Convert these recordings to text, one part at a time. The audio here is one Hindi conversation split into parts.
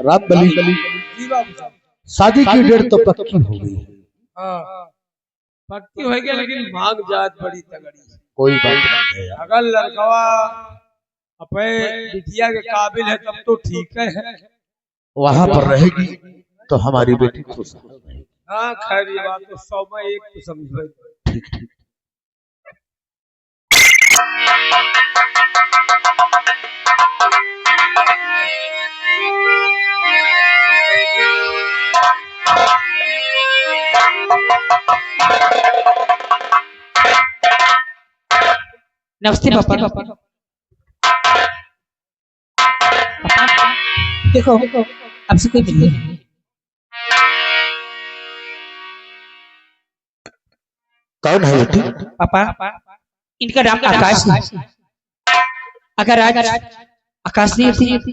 राम बली शादी की डेट तो पक्की हो गई। पक्की हो गई लेकिन मांग जात बड़ी तगड़ी। कोई बात नहीं है। अगर लड़कवा अपने बिटिया के काबिल है तब तो ठीक है, वहां पर रहेगी तो हमारी बेटी खुश है। हाँ खैर ये बात तो 100 में 1 तो समझ। ठीक ठीक। नमस्ते पापा। देखो आपसे कोई मिलने कौन है बेटी? पापा इनका नाम आकाश है। अगर आज आकाश नहीं होती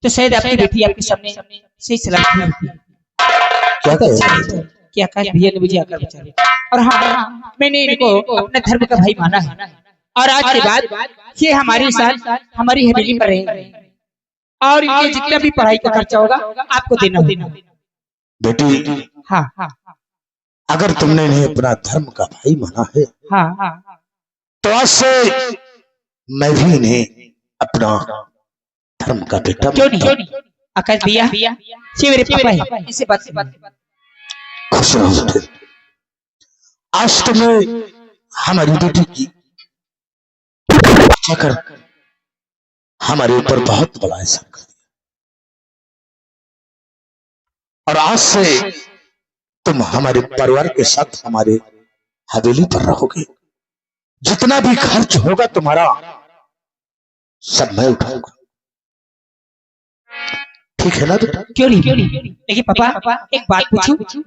तो शायद आपकी बेटी आपके सामने सही सलामत नहीं होती। क्या कहते कि आकाश भैया ने मुझे आकर बचा लिया और हाँ मैंने इनको अपने धर्म का भाई माना है और आज के बाद ये हमारे साथ हमारी हवेली पर रहेंगे और इनके जितना भी पढ़ाई का खर्चा होगा आपको देना होगा। बेटी हाँ अगर तुमने इन्हें अपना धर्म का भाई माना है हाँ तो आज से मैं भी इन्हें अपना धर्म का बेटा क्यों नहीं? आकाश भैया ये मेरे पापा है, इसे बात खुश रहो बेटे। आज तुमने हमारी बेटी की कर हमारे ऊपर बहुत बड़ा एहसान कर दिया और आज से तुम हमारे परिवार के साथ हमारे हवेली पर रहोगे। जितना भी खर्च होगा तुम्हारा सब मैं उठाऊंगा। ठीक है ना बेटा? क्यों नहीं? लेकिन पापा एक बात पूछूं?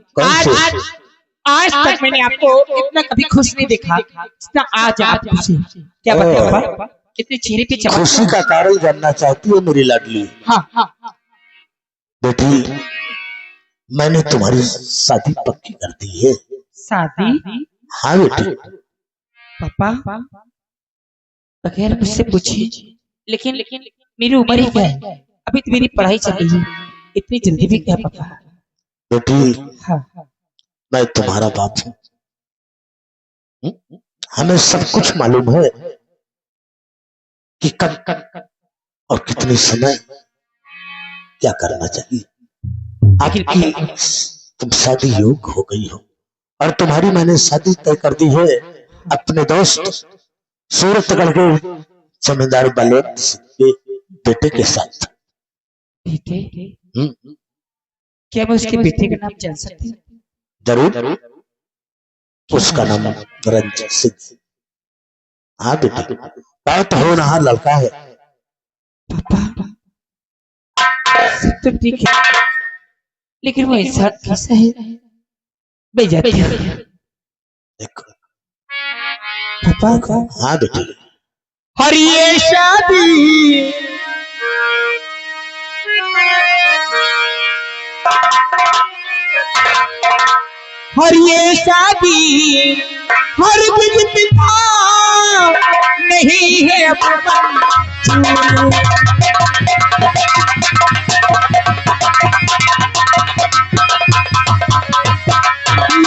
आज तक मैंने आपको इतना कभी खुश नहीं देखा जितना आज आप खुश हैं। क्या बात है पापा? कितने चेहरे पे चमक। खुशी का कारण जानना चाहती है मेरी लाडली? हाँ बेटी मैंने तुम्हारी शादी पक्की कर दी है। शादी? हाँ बेटी। पापा बगैर मुझसे पूछे लेकिन मेरी उम्र ही क्या है? अभी तो मेरी पढ़ाई चल रही है, इतनी जल्दी भी क्या पापा? बेटी हाँ मैं तुम्हारा बाप हूँ। हमें सब कुछ मालूम है कि कब और कितने समय क्या करना चाहिए। आखिर की तुम शादी योग्य हो गई हो और तुम्हारी मैंने शादी तय कर दी है अपने दोस्त सूरतगढ़ के जमींदार बलवंत सिंह के बेटे के साथ। बेटे? क्या मैं उसके बेटे का नाम जान सकती हूँ? जरूर। उसका नाम रंजीत सिंह। हाँ बेटी बहुत होनहार लड़का है। पापा सब तो ठीक है लेकिन वो इंसान कैसा है? मैं जाती हूँ। देखो पापा हाँ बेटी। हर ये शादी हर ये शादी हर बिज पिता नहीं है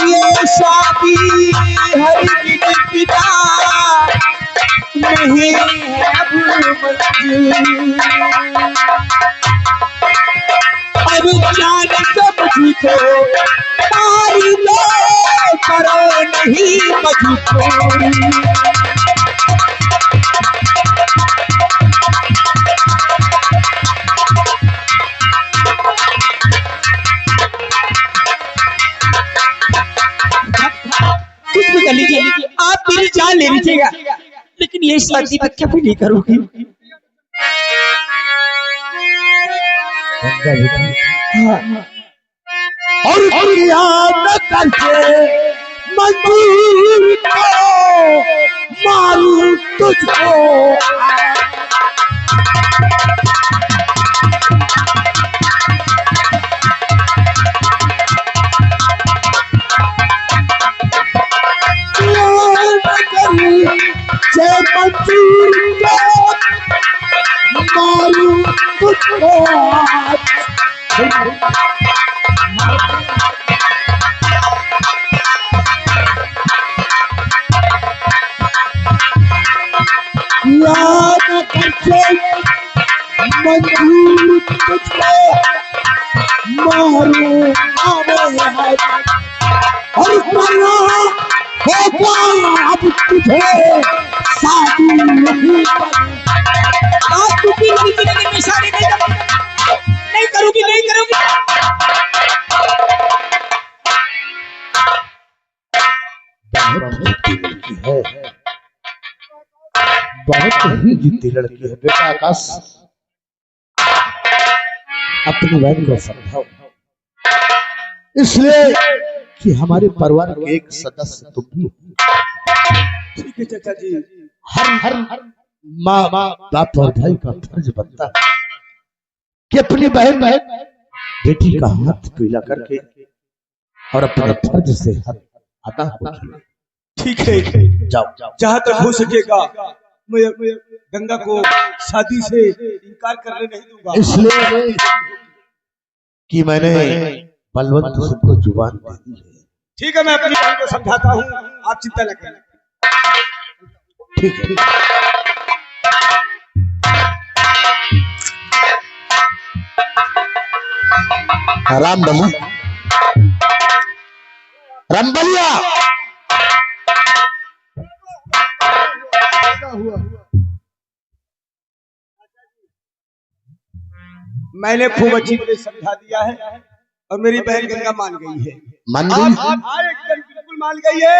ये शादी हर बिज पिता नहीं है अब मंजूर। अब जान समझ को मार लो करो नहीं मजबूर। कुछ भी कर लीजिए, आप मेरी जान ले लीजिएगा लेकिन ये शादी मैं कभी नहीं करूंगी। और करके मजबूर को मारू तुझको। मंजूर तुझको मारू आवे और करना होगा अब तुझे शादी नहीं आप टूटी हुई जिंदगी में शादी नहीं करूंगी नहीं करूंगी। बहुत ही जिद्दी लड़की है बेटा आकाश, अपनी बहन को समझाओ, इसलिए कि हमारे परिवार के एक सदस्य तुम भी हो। ठीक है चाचा जी। हर माँ बाप और भाई का फर्ज बनता है कि अपनी बहन बेटी का हाथ पीला करके और अपने फर्ज से हाथ अदा हो। ठीक है, जाओ जहाँ तक हो सकेगा मैं गंगा को शादी से इनकार करने नहीं दूंगा, इसलिए कि मैंने बलवंत सबको जुबान दे दी है। ठीक है, मैं अपनी बहन को समझाता हूँ, आप चिंता न करें। ठीक है, राम बलि राम बलिया मैंने खूब अच्छी तरह समझा दिया है और मेरी बहन गंगा मान गई है। मान अब गई? एकदम बिल्कुल मान गई है।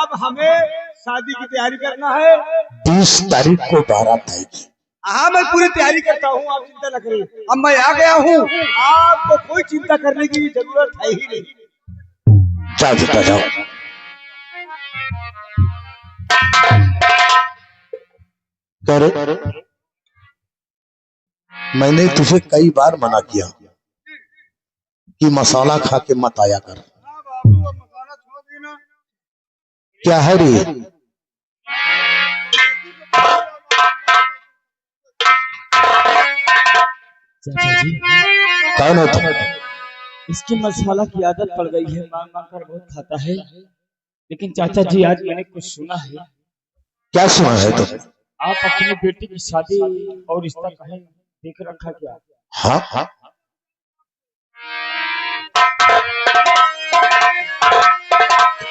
अब हमें शादी की तैयारी करना है। 20 तारीख को बारात आएगी। हाँ, मैं पूरी तैयारी करता हूँ, आप चिंता न करें। अब मैं आ गया हूँ, आपको कोई चिंता करने की जरूरत है ही नहीं। जाओ बेटा जाओ। करे मैंने तुझे कई बार मना किया कि मसाला खा के मत आया कर। क्या है रे? चाचा जी कौन हो तुम? इसकी मसाला की आदत पड़ गई है, मांग मांग कर बहुत खाता है। लेकिन चाचा जी आज मैंने कुछ सुना है। क्या सुना है तुम? आप अपनी बेटी की शादी और रिश्ता कहीं देख रखा क्या? हाँ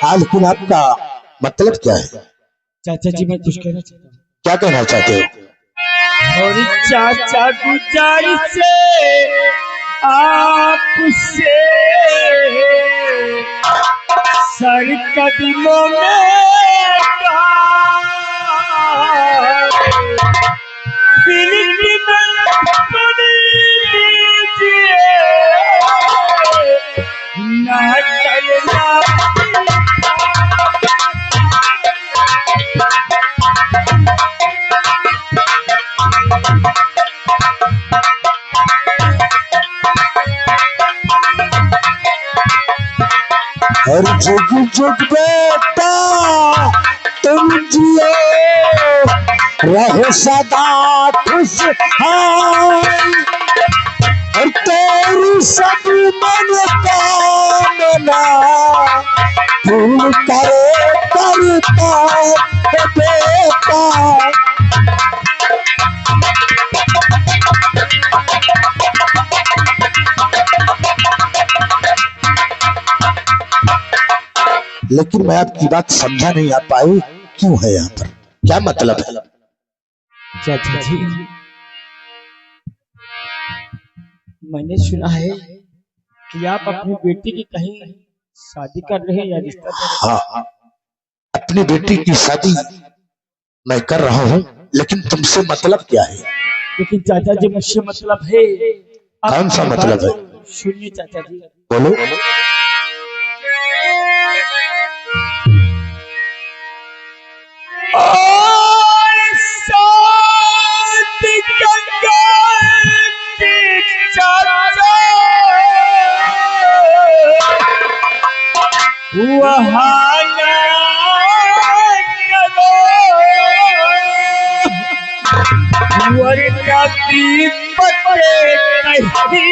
हाँ, लेकिन आपका मतलब क्या है? चाचा जी मैं कुछ कहना चाहता हूँ। क्या कहना चाहते हो? और चाचा गुजारिश से आपसे सर कदमों में बिनती कर लीजिए न टलना। और जुग जुग बेटा तुम जियो रहो सदा खुशहाल और तेरी सब मनोकामना पूर्ण करे करता है बेटा। लेकिन मैं आपकी बात समझा नहीं आ पाई, क्यों है यहाँ पर, क्या मतलब है? चाचा जी मैंने सुना है कि आप अपनी बेटी की कहीं शादी कर रहे हैं या रिश्ता कर रहे हैं। हाँ, अपनी बेटी की शादी मैं कर रहा हूँ, लेकिन तुमसे मतलब क्या है? लेकिन चाचा जी मुझसे मतलब है। कौन सा मतलब है? सुनिए चाचा जी, बोलो। और शादी गंगा की चाचा वहाँ ना करो वरना दीपक नहीं।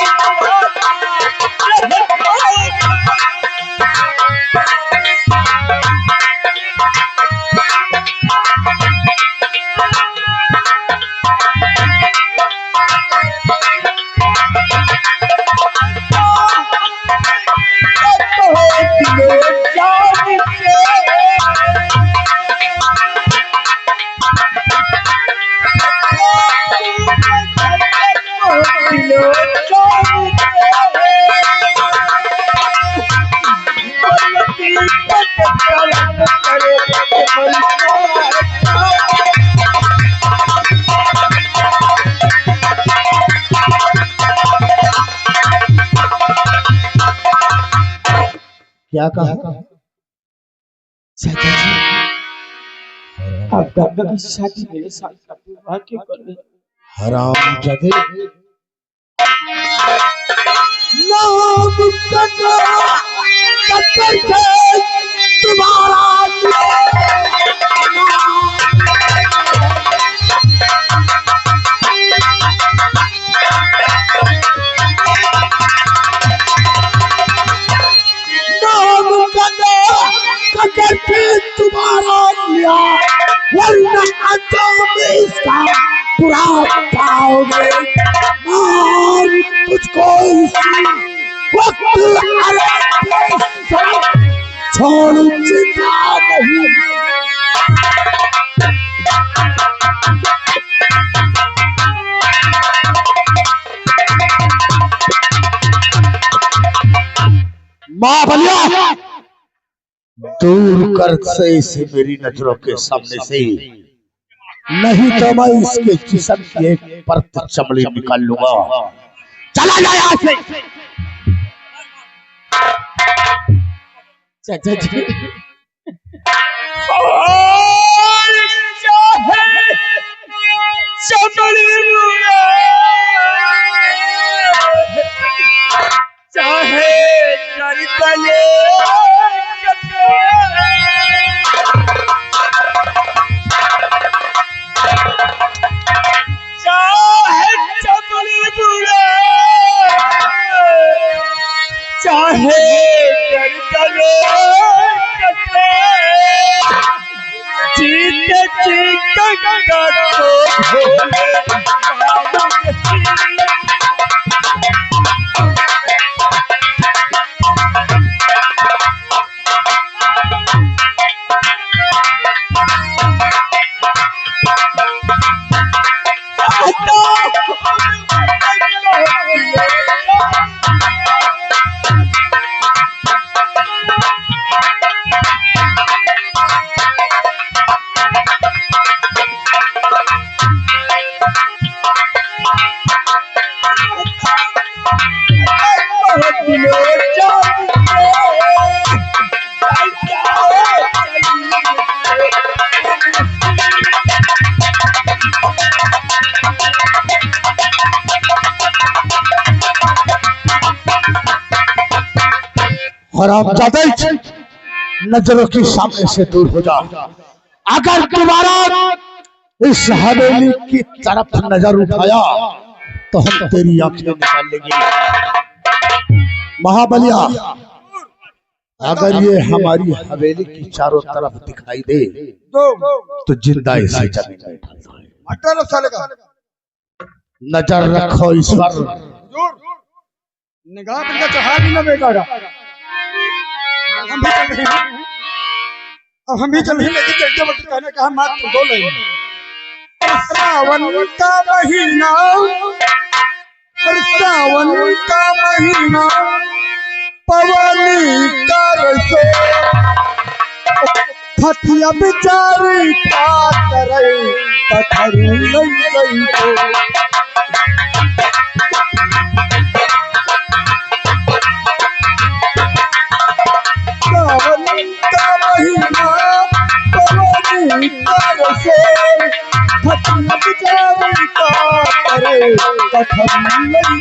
क्या कहा? चाचा जी आप गंगा की शादी मेरे साथ विवाह क्यों कर रहे? हराम जादे नाम कन्ना कत्तर से तुम्हारा नाम कन्ना कत्तर से तुम्हारा लिया वरना अंजाम इसका बुरा पाओगे। मार तुझको इसी वक्त छोड़ चिंता नहीं। महाबलिया दूर कर से इसे मेरी नजरों के सामने से, नहीं तो मैं इसके जिस्म की एक परत चमड़ी निकाल लूंगा। चला जा यहाँ से। चाचा जी चाहे चाहे जीते जीते हरामजादे नजरों के सामने से दूर हो जा। अगर दोबारा इस हवेली की तरफ नजर उठाया तो हम तेरी आंखें निकाल लेंगे। महाबलिया अगर ये हमारी हवेली की चारों तरफ दिखाई दे तो जिंदा इसे जमीन में डाल दो। नजर रखो इस पर। निगाह बंदा चढ़ा भी ना बेटा। हम भी चल रहे हैं, अब हम भी चल रहे हैं, लेकिन चलते वक्त कहने कहा मात्र दो लाइन। सावन का महीना, सावन का महीना, पवन का रसो, फतिया बिचारी का करे पथरी लई लई को। सावन का महीना, पवन का रसो, फतिया बिचारी का करे पथरी लई।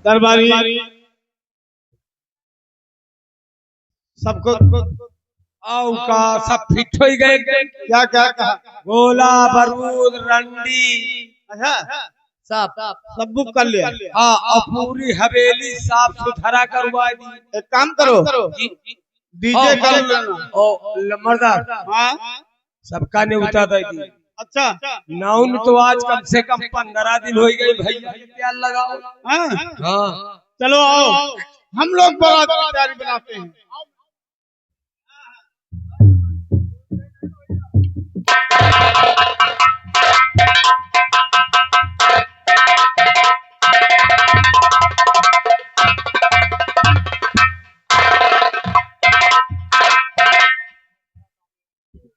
दरबारी सबको आओ का सब फिट हो गए। क्या क्या कहा? गोला बारूद रंडी सब सब बुक कर लिया। हाँ और पूरी हवेली साफ सुथरा करवा दी। एक काम करो, डीजे कर लेना। मर्दार हाँ सबका ने उठा दी। अच्छा नाउन तो आज कम से कम 15 दिन हो गए भैया। क्या लगाओ? हाँ हाँ चलो आओ, हम लोग बारात की तैयारी बनाते हैं।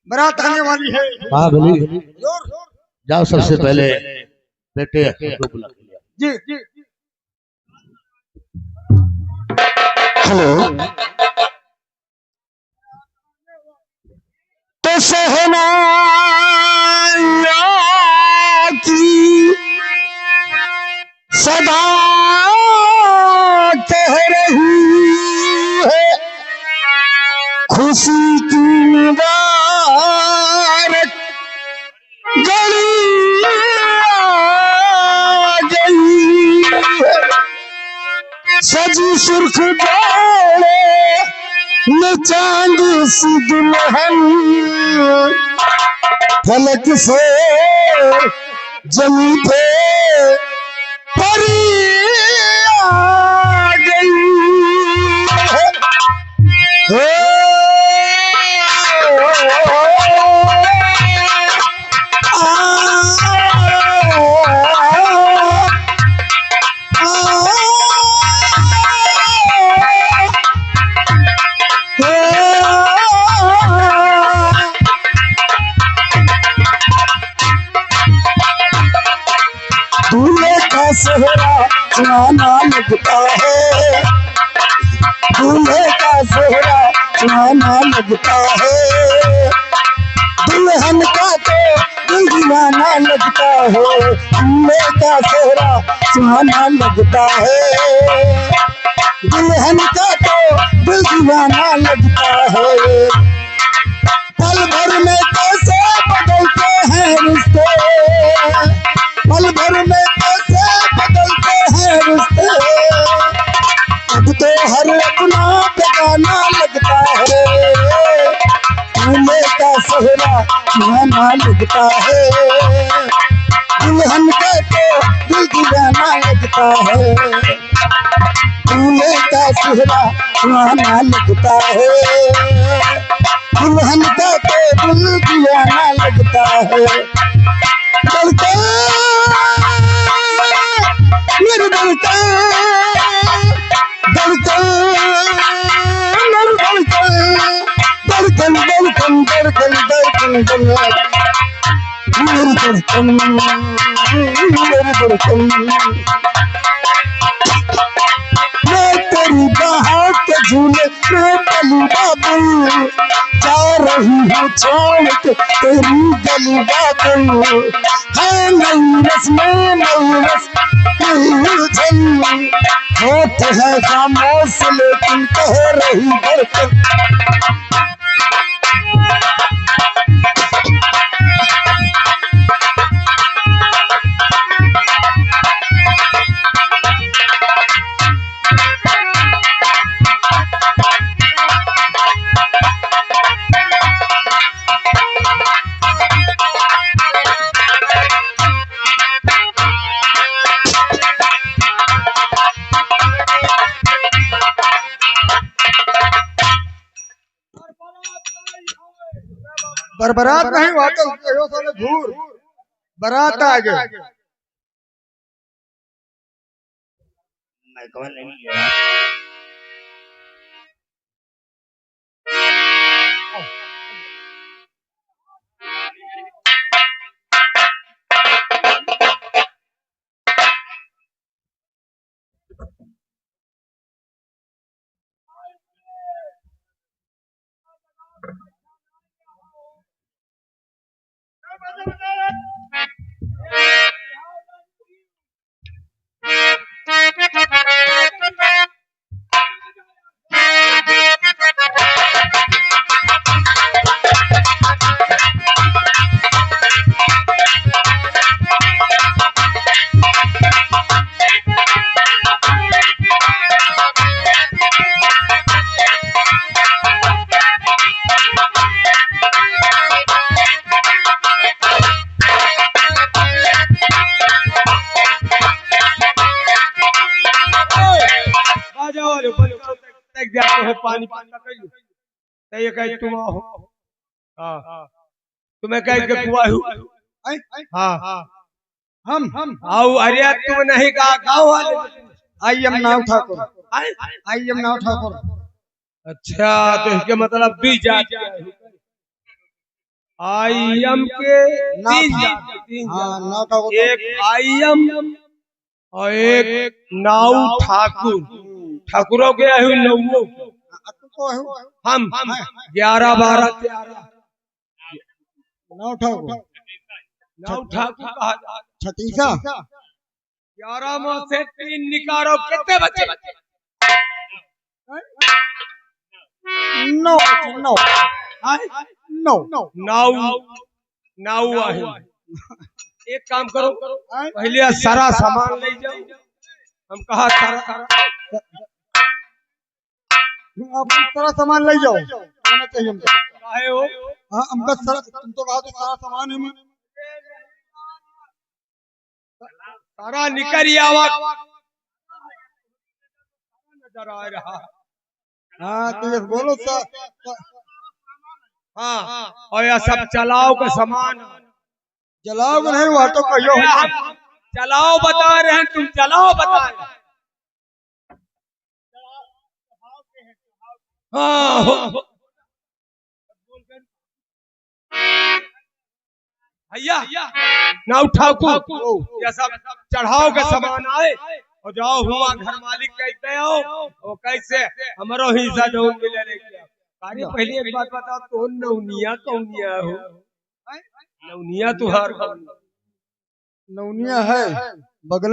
बारात आने वाली है। हाँ भली जोर जाओ, सबसे पहले बेटे को बुला के लिया। जी जी हेलो, तो सहना की सदा कह रही है, खुशी की बात गली आ गई है, सजी सुर्ख जोड़े न चांद सी दुल्हन, फलक से जमी पे परी आ गई है। दूल्हे का सेहरा सुहाना लगता है, दूल्हे का सेहरा सुहाना लगता है, दुल्हन का तो दिल दीवाना लगता है, दूल्हे का सेहरा सुहाना लगता है, दुल्हन का तो दिल दीवाना लगता है। पल भर में कैसे बदलते हैं रिश्ते, पल भर में कैसे बदलते हैं रिश्ते, अब तो हर अपना बेगाना लगता है, दूल्हे का सेहरा सुहाना लगता है, दुल्हन का तो दिल दीवाना लगता है, दूल्हे का सेहरा सुहाना लगता है, दुल्हन का तो दिल दीवाना लगता है। धड़कन मेरी धड़कन, धड़कन मेरी धड़कन, धड़कन धड़कन धड़कन धड़कन मेरी धड़कन, मेरी धड़कन, मैं तेरी बाहों के झूले में पली बाबू, जा रही हूँ छोड़ के तेरी गली बाबू, है नई रस्में नई रस नई उलझन, होठ है खामोश लेकिन कह रही धड़कन। पर बारात नहीं हुआ तो साले धूर बारात आ गए। मैं कौन नहीं है? पानी पानी तुम हो। हाँ तुम्हें कह के कुआ हूँ। हाँ हम आओ, अरे तुम नहीं कहा गाँव वाले। I am now Thakur, I am now Thakur. अच्छा, तो इसके मतलब भी जाति आई एम के तीन जाति। हाँ नाव ठाकुर, एक आई एम और एक नाव ठाकुर। ठाकुरों के आयु नौ, हम 11 12 13 नाव ठाकुर, नाव ठाकुर कहा जाता। छतीसा 11 में से 3 निकालो, कितने बचे? नौ नौ नौ नाव नाव आहे। एक काम करो, पहले सारा सामान ले जाओ। हम कहा सारा आप सारा सामान ले जाओ, आना चाहिए हमको। काहे हो? हाँ हमका सारा, तुम तो कहा तो सारा सामान है। मैं सारा निकल आवा नजर आ रहा। हाँ तो ये बोलो हाँ, और यह सब चलाओ का सामान। जलाओगे नहीं, वह तो कहियो हम चलाओ बता रहे हैं, तुम चलाओ बता रहे हैं। हाँ भैया ना उठाओ को, यह सब चढ़ाओ के सामान आए और जाओ हुआ घर मालिक कहते हो और कैसे हमारो हिस्सा जो मिले लेके। अरे पहले एक बात बताओ, तो नौनिया कौनिया हो? नौनिया तुहार नौनिया है बगल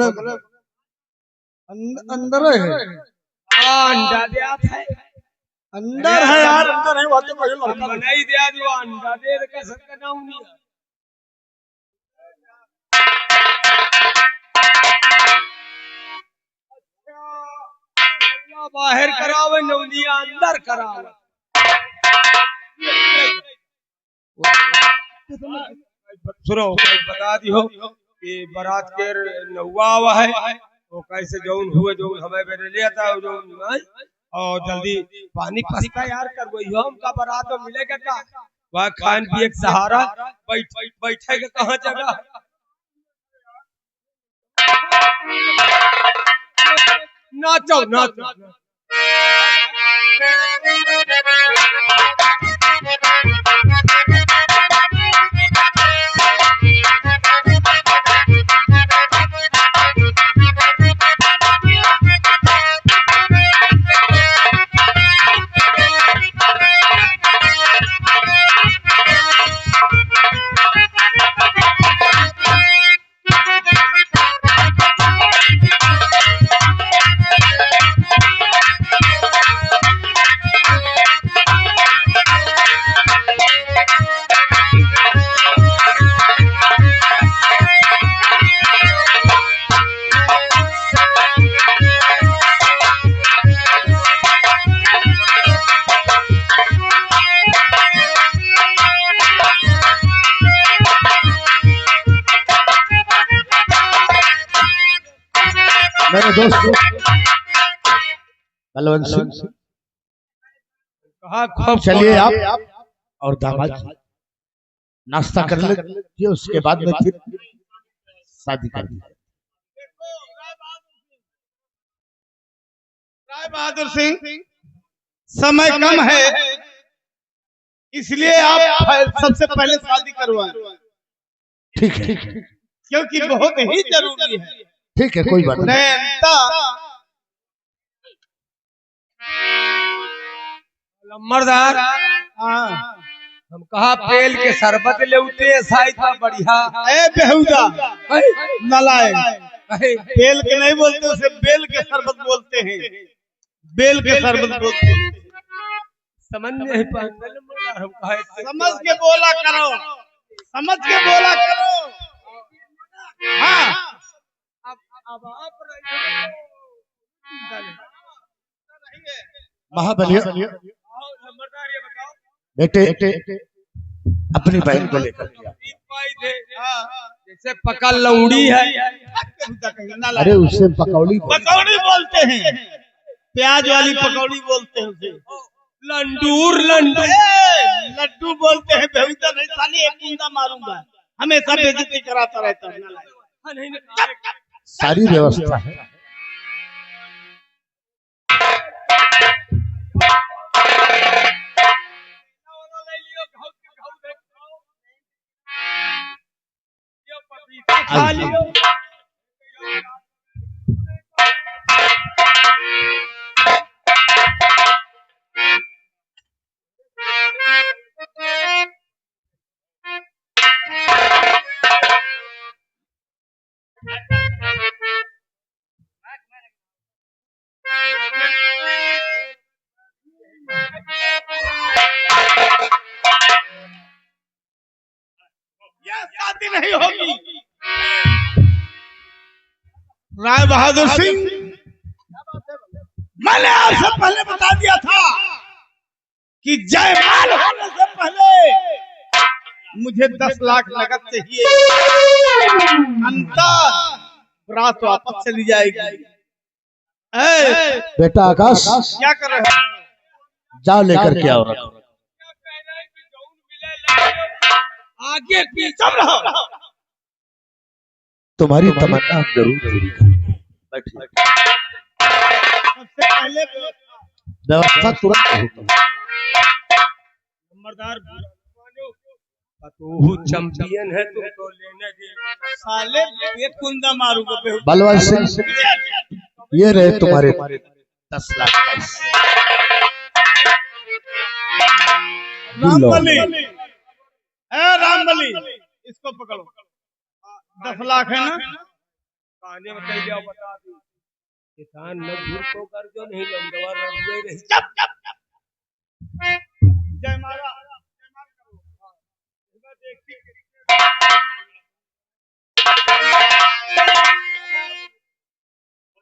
अंदर है। अंडा दिया है, अंदर है यार, अंदर है। वह तो कहियो लड़का नहीं दिया जो अंडा दे कैसे नौनिया। बाहर करावे, नौनिया अंदर करावे। सुनो, बता दी हो कि बारात के नौवा हुआ है, वो कैसे जौन हुए जो हमें बेरे लिया था जौन, और जल्दी पानी का यार कर गई हो। हमका बारात में मिलेगा का? वह खान पिए के सहारा बैठे के कहाँ जगह? नाचो नाचो। मेरे दोस्त बलवंत सिंह, खूब चलिए आप और दामाद नाश्ता कर लीजिए, उसके बाद में फिर शादी कर दी। राय बहादुर सिंह, समय कम है, इसलिए आप सबसे पहले शादी करवाएं। ठीक है, क्योंकि बहुत ही जरूरी है। ठीक है, कोई बात नहीं। नंबरदार, हम कहा पेल के शरबत लेते साई था बढ़िया। ए बेहुदा नलायक, बेल के नहीं बोलते, उसे बेल के शरबत बोलते हैं। बेल के शरबत बोलते हैं। समझ नहीं पाते। हम कहा समझ के बोला करो, समझ के बोला करो। हाँ महाबलिया बेटे अपनी बहन को लेकर जैसे पका लौड़ी है। अरे उसे पकौड़ी पकौड़ी बोलते हैं, प्याज वाली पकौड़ी बोलते हैं उसे। लंडूर लंडू लड्डू बोलते हैं बेहुदा नहीं साले एक कुंदा मारूंगा हमेशा बेइज्जती कराता रहता है सारी व्यवस्था है। खा लियो। शादी नहीं होगी। राय बहादुर सिंह, मैंने आपसे पहले बता दिया था कि जयमाल होने से पहले मुझे 10 लाख नकद चाहिए, अंतर रात वापस चली जाएगी। बेटा आकाश, क्या कर रहे हो? जा लेकर के आओ। आगे पीछे रहो। तुम्हारी तमन्ना हम जरूर पूरी करेंगे। सबसे पहले व्यवस्था तुरंत होगी। नंबरदार तू चैंपियन है, तुम तो लेने दे। साले एक कुंदा मारूंगा बेहुदा। बलवान सिंह, ये रहे तुम्हारे 10 लाख पैसे। रामबली, रामबली, इसको पकड़ो। 10 लाख है ना? खाने में कह जाओ, बता दी किसान न घूर को कर जो नहीं लंगवा रंगवे रही। जय माला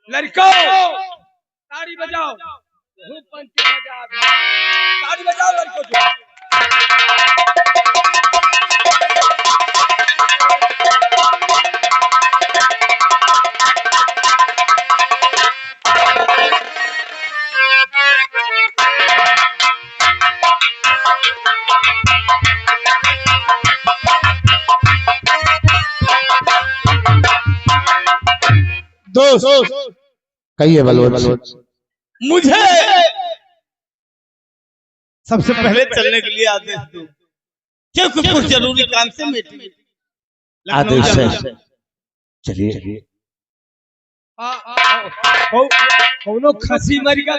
लड़को ताड़ी बजाओ, पंच बजा, ताड़ी बजाओ लड़को जो। दोस्त कहिए बलवान, मुझे सबसे पहले चलने के लिए आदेश दो, क्योंकि कुछ जरूरी काम से मीटिंग। आदेश है, चलिए। कौनो खसी मर गया,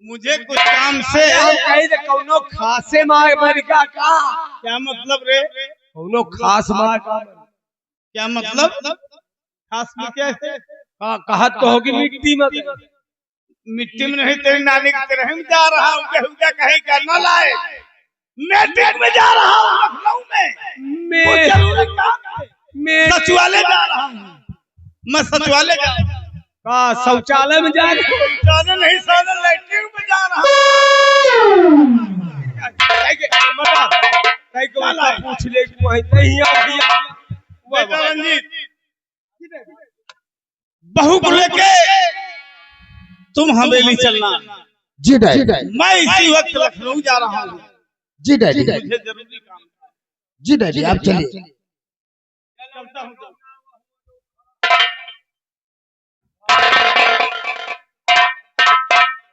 मुझे कुछ काम से कौनो खासे मार गया का। क्या मतलब रे? कौनो खास मार, क्या मतलब? खास में क्या है? कहा तो होगी मिट्टी में। मिट्टी में नहीं, तेरी नानी की तरह में जा रहा हूँ। बेहुदा कहेगा न लाए, मीटिंग में जा रहा हूँ लखनऊ में। कुछ जरूरी काम है। सचिवालय जा रहा हूँ मैं, सचिवालय जा रहा हूँ। शौचालय में जा रहे? शौचालय नहीं, साले लैट्रिन में जा रहा हूँ। पूछ ले नहीं आ गया। बेटा रंजीत, बहू को लेके तुम हवेली चलना। जी डैडी। मैं इसी वक्त लखनऊ जा रहा हूँ। जी डैडी। मुझे जरूरी काम। जी डैडी, आप चलिए। चलता हूँ।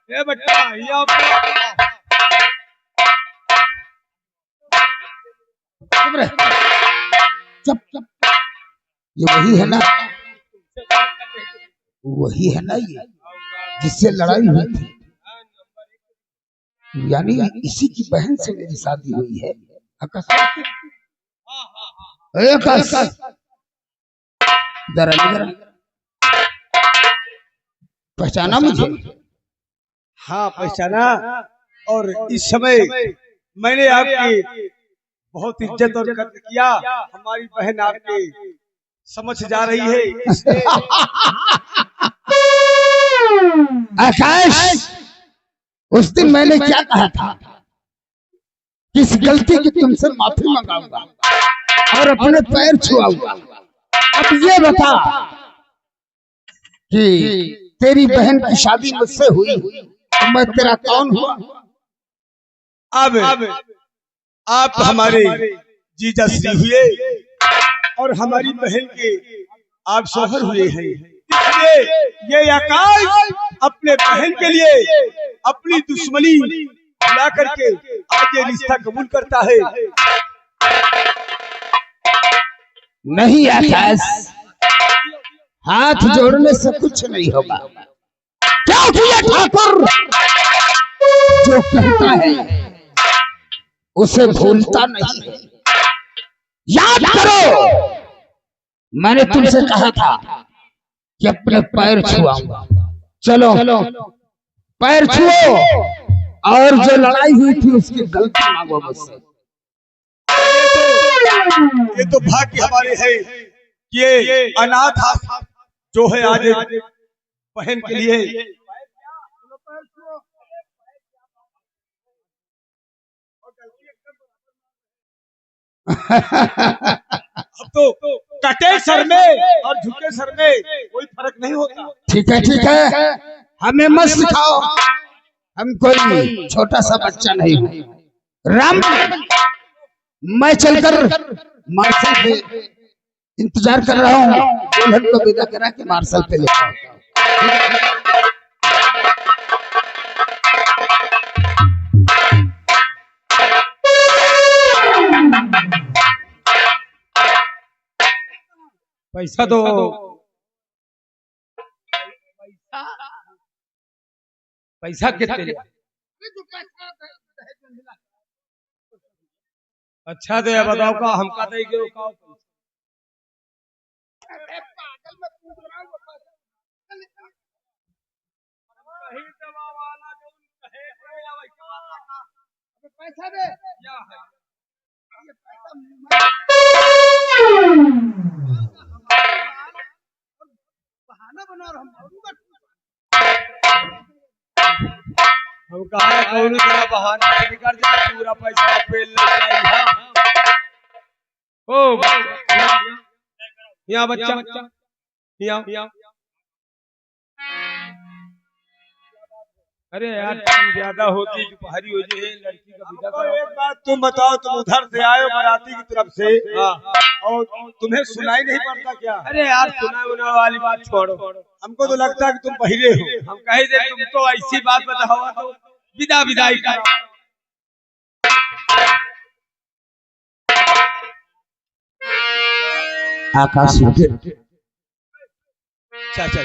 ए बेटा, चुप चुप। ये वही है ना, वही है ना ये जिससे लड़ाई हुई थी। यानी इसी की बहन से मेरी शादी हुई है। आकाश, पहचाना मुझे? हाँ पहचाना। और इस समय मैंने आपकी बहुत इज्जत और कद्र किया। हमारी बहन आपके समझ जा रही है। आकाश, उस दिन मैंने क्या कहा था? किस गलती की तुमसे माफी मंगाऊंगा और अपने पैर छुआऊंगा। अब ये बता कि तेरी बहन की शादी मुझसे हुई तो मैं तेरा कौन हुआ? अब आप हमारे जीजा श्री हुए और हमारी बहन के आप शौहर हुए हैं, इसलिए ये आकाश अपने बहन के लिए अपनी दुश्मनी भुला करके आज ये रिश्ता कबूल करता है। नहीं आकाश, हाथ जोड़ने से कुछ नहीं होगा। क्या किया ठाकुर? जो कहता है उसे भूलता नहीं है। याद करो, मैंने तुमसे कहा था कि अपने पैर छुआऊंगा। चलो पैर छुओ और जो लड़ाई हुई थी उसकी गलती मांगो मुझसे। ये तो भाग्य हमारे है, ये अनाथ जो है आज बहन के लिए। अब तो कटे सर में और झुके सर में कोई फर्क नहीं होता। ठीक है, हमें मत सिखाओ, हम कोई छोटा सा बच्चा नहीं हूँ। राम, मैं चलकर मार्शल पे इंतजार कर रहा हूँ। दुल्हन को विदा करा के मार्शल पे ले आओ। पैसा दो। पैसा कितने? अच्छा दे बताओ का हमका दे के का पैसा दे बहाना बना रहा हम कहा कौन तेरा बहाना निकाल दे, पूरा पैसा पे ले जाए। ओ यहाँ बच्चा यहाँ, अरे यार टाइम ज्यादा होती दोपहरी हो जाए, लड़की का विदा करो। एक बात तुम बताओ, तुम उधर से आए हो बाराती की तरफ से, और तुम्हें सुनाई नहीं पड़ता क्या? अरे यार सुना उना वाली बात छोड़ो, हमको तो लगता है कि तुम पहले हो। हम कहे दे तुम तो ऐसी बात बताओ तो विदाई करो। आकाश चाचा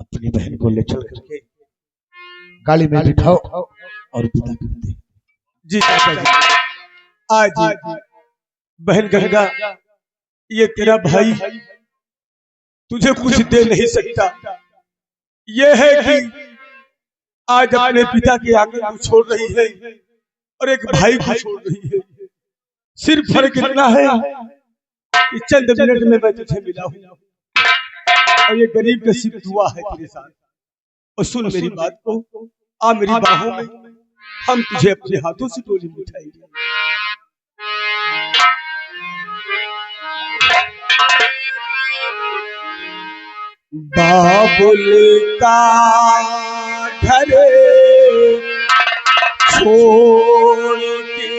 अपनी बहन को ले चल करके गाड़ी में बिठाओ और विदा कर दे। जी चाचा जी, आज बहन गंगा, ये तेरा भाई तुझे कुछ दे नहीं सकता। ये है कि आज अपने पिता के आंगन को छोड़ रही है और एक भाई को छोड़ रही है। सिर्फ फर्क इतना है कि चंद मिनट में मैं तुझे मिला हूँ और ये गरीब का सिर्फ दुआ है तेरे साथ। और सुन मेरी बात को, आ मेरी बाहों में, हम तुझे अपने हाथों से डोली बिठाएंगे। बाबुल का घर छोड़ के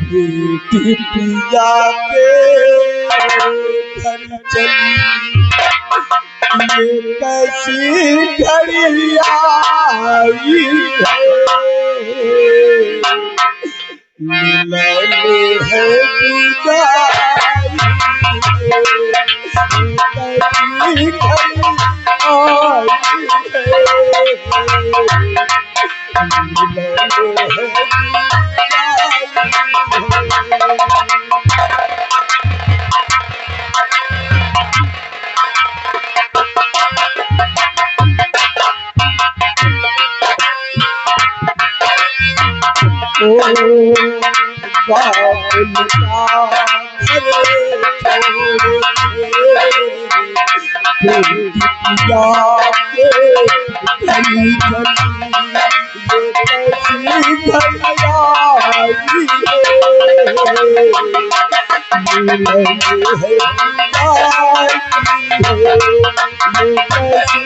बेटी पिया के घर चली, ये कैसी घड़ी आई है, मिलन है जुदाई कैसी घड़ी आई है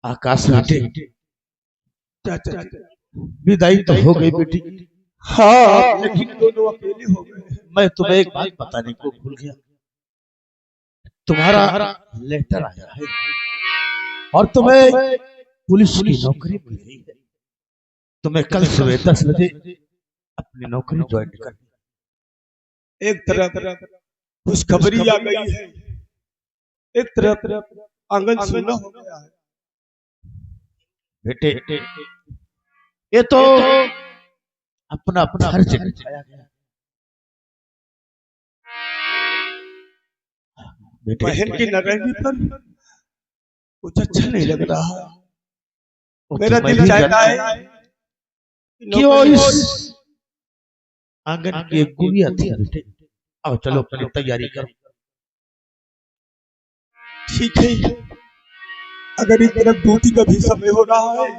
आकाश बेटे, चाचा विदाई तो हो गई बेटी। हाँ, लेकिन दोनों अकेले हो गए। मैं तुम्हें एक बात बताने को भूल गया। तुम्हारा लेटर आया है और तुम्हें पुलिस की नौकरी मिल गई है। तुम्हें कल सुबह 10 बजे अपनी नौकरी ज्वाइन करनी। एक तरफ खुशखबरी आ गई है, एक तरफ आंगन सूना हो गया है। बेटे, ये तो अपना फर्ज निभाया गया। बहन की नाराजगी पर कुछ अच्छा नहीं लग रहा। मेरा दिल चाहता है कि वो इस आंगन की एक गुड़िया थी। बेटे, आओ चलो अपनी तैयारी करो। ठीक है, अगर इस तरफ ड्यूटी का भी समय हो रहा है।